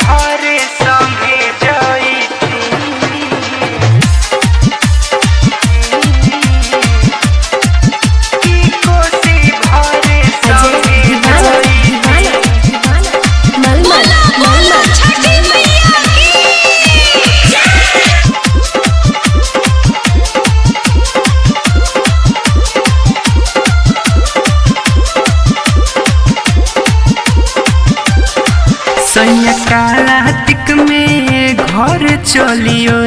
भरे संगे जइती की कोसी भरे संगे जइती बोलो छठी मैया की सैया कार्तिक में घर चलियो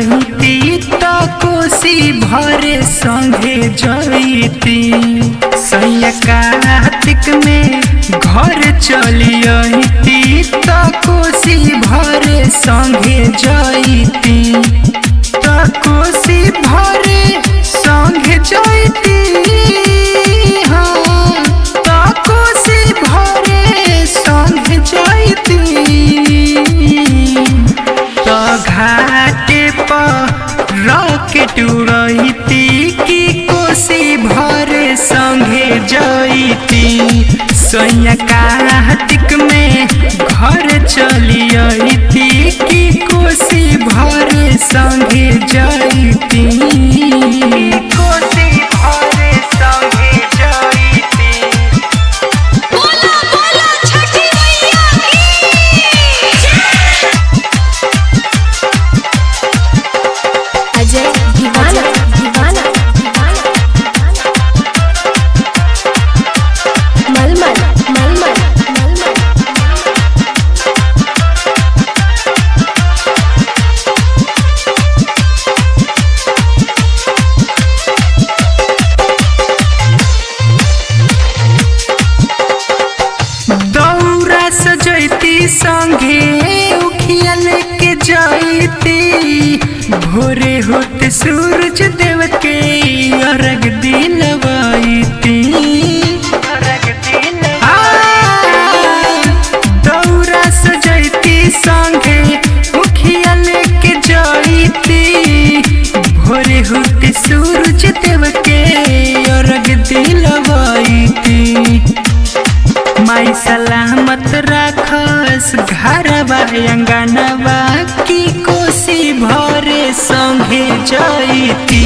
तो कोसी भरे संगे जइती सैया कार्तिक में घर चलियो तो कोसी भरे संगे जइती तो कोसी भरे संगे जइती हाँ तो कोसी भरे संगे जइती तो घाटे पर रॉकेट उड़ती की कोसी भरे संगे जइती सैया कार्तिक में घर चलियती की कोसी भरे संगे जइती कोसी भरे संगे जइती बोलो छठी मैया की अजय दीवाना मलमल दौरा सजैती संगे उखिया लेके जइती भोरे होते सूरज देव के अर्घ दिलवाइती दौरा सजैती संगे उखिया लेके जइती भोरे होते सूरज देव के अर्घ दिलवाइती माई सलामत राखस घरवा अंगनवा की कोसी भरे संगे जइती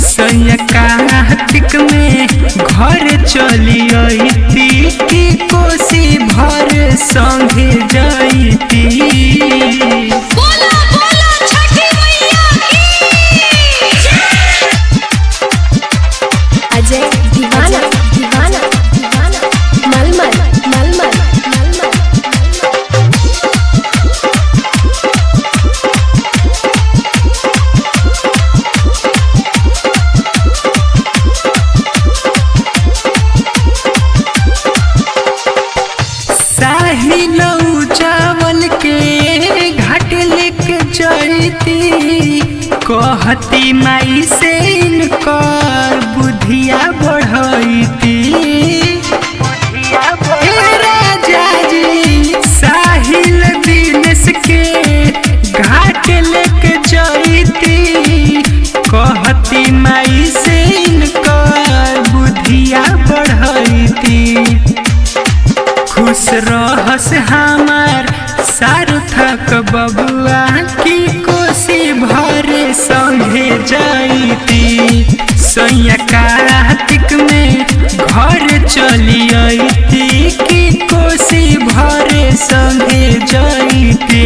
सैया कार्तिक में घर चलियती की कोसी भरे संगे जइती बोलो छठी मैया की अजय दीवाना मलमल शाही लऊ चावल के घाट लेके जइती कहती माई से इनकर बुधिया बढ़ैती राजा जी साहिल दिनेश के घाट लेके जइती कहती माई से इनकर बुधिया बढ़ैती खुश रहस हमार सार्थक बबुआ की कोसी भरे संगे जइती सैया कार्तिक में घर चलियती की कोसी भरे संगे जइती।